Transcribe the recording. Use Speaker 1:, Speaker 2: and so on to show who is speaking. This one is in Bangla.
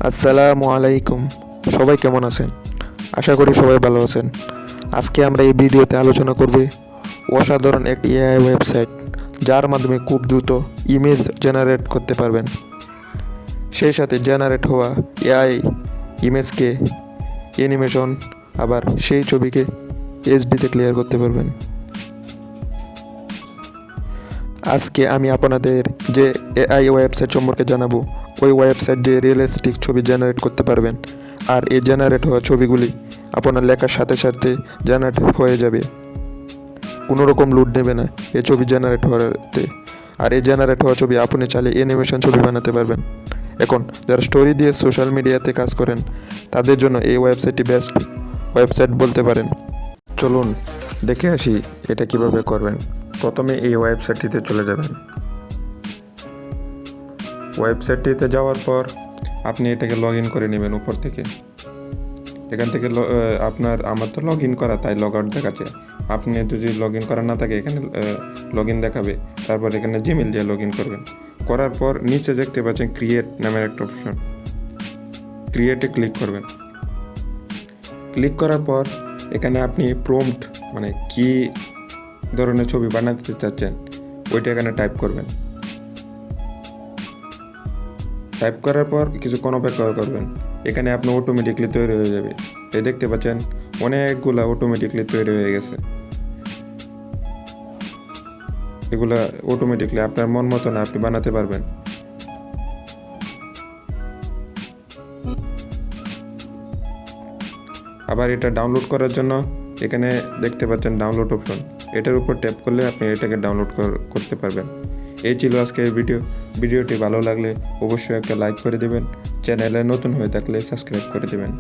Speaker 1: আসসালামু আলাইকুম। সবাই কেমন আছেন? আশা করি সবাই ভালো আছেন। আজকে আমরা এই ভিডিওতে আলোচনা করব অসাধারণ একটি এআই ওয়েবসাইট, যার মাধ্যমে খুব দ্রুত ইমেজ জেনারেট করতে পারবেন। সেই সাথে জেনারেট হওয়া এআই ইমেজকে অ্যানিমেশন, আবার সেই ছবিকে এইচডিতে ক্লিয়ার করতে পারবেন। আজকে আমি আপনাদের যে এআই ওয়েবসাইট সম্পর্কে জানাবো, ওই ওয়েবসাইট দিয়ে রিয়েলিস্টিক ছবি জেনারেট করতে পারবেন। আর এই জেনারেট হওয়া ছবিগুলি আপনার লেখার সাথে সাথে জেনারেট হয়ে যাবে, কোনো রকম লোড নেবে না এই ছবি জেনারেট হওয়াতে। আর এই জেনারেট হওয়া ছবি আপনি চাইলে অ্যানিমেশন ছবি বানাতে পারবেন। এখন যারা স্টোরি দিয়ে সোশ্যাল মিডিয়াতে কাজ করেন, তাদের জন্য এই ওয়েবসাইটটি বেস্ট ওয়েবসাইট বলতে পারেন। চলুন দেখে আসি এটা কিভাবে করবেন। প্রথমে এই ওয়েবসাইটটিতে চলে যাবেন। ওয়েবসাইটটিতে যাওয়ার পর আপনি এটাকে লগ ইন করে নেবেন উপর থেকে। এখান থেকে আমার তো লগ ইন করা, তাই লগ আউট দেখাচ্ছে। আপনি যদি লগ ইন করা না থাকে, এখানে লগ ইন দেখাবে। তারপর এখানে জিমেল দিয়ে লগ ইন করবেন। করার পর নিচে দেখতে পাচ্ছেন ক্রিয়েট নামের একটা অপশন, ক্রিয়েটে ক্লিক করবেন। ক্লিক করার পর এখানে আপনি প্রম্পট, মানে কি ধরনের ছবি বানাতে চাচ্ছেন, ওইটা এখানে টাইপ করবেন। টাইপ করার পর কিছুক্ষণ অপেক্ষা করবেন। এখানে আপনি অটোমেটিকলি তৈরি হয়ে যাবে। এই দেখতে পাচ্ছেন অনেকগুলা অটোমেটিকলি তৈরি হয়ে গেছে। এগুলা অটোমেটিকলি আপনার মন মতো না আপনি বানাতে পারবেন। আবার এটা ডাউনলোড করার জন্য এখানে দেখতে পাচ্ছেন ডাউনলোড অপশন, এটার উপর ট্যাপ করলে আপনি এটাকে ডাউনলোড করতে পারবেন। এই ছিল আজকের ভিডিওটি ভালো লাগলে অবশ্যই একটা লাইক করে দেবেন। চ্যানেলে নতুন হয়ে থাকলে সাবস্ক্রাইব করে দেবেন।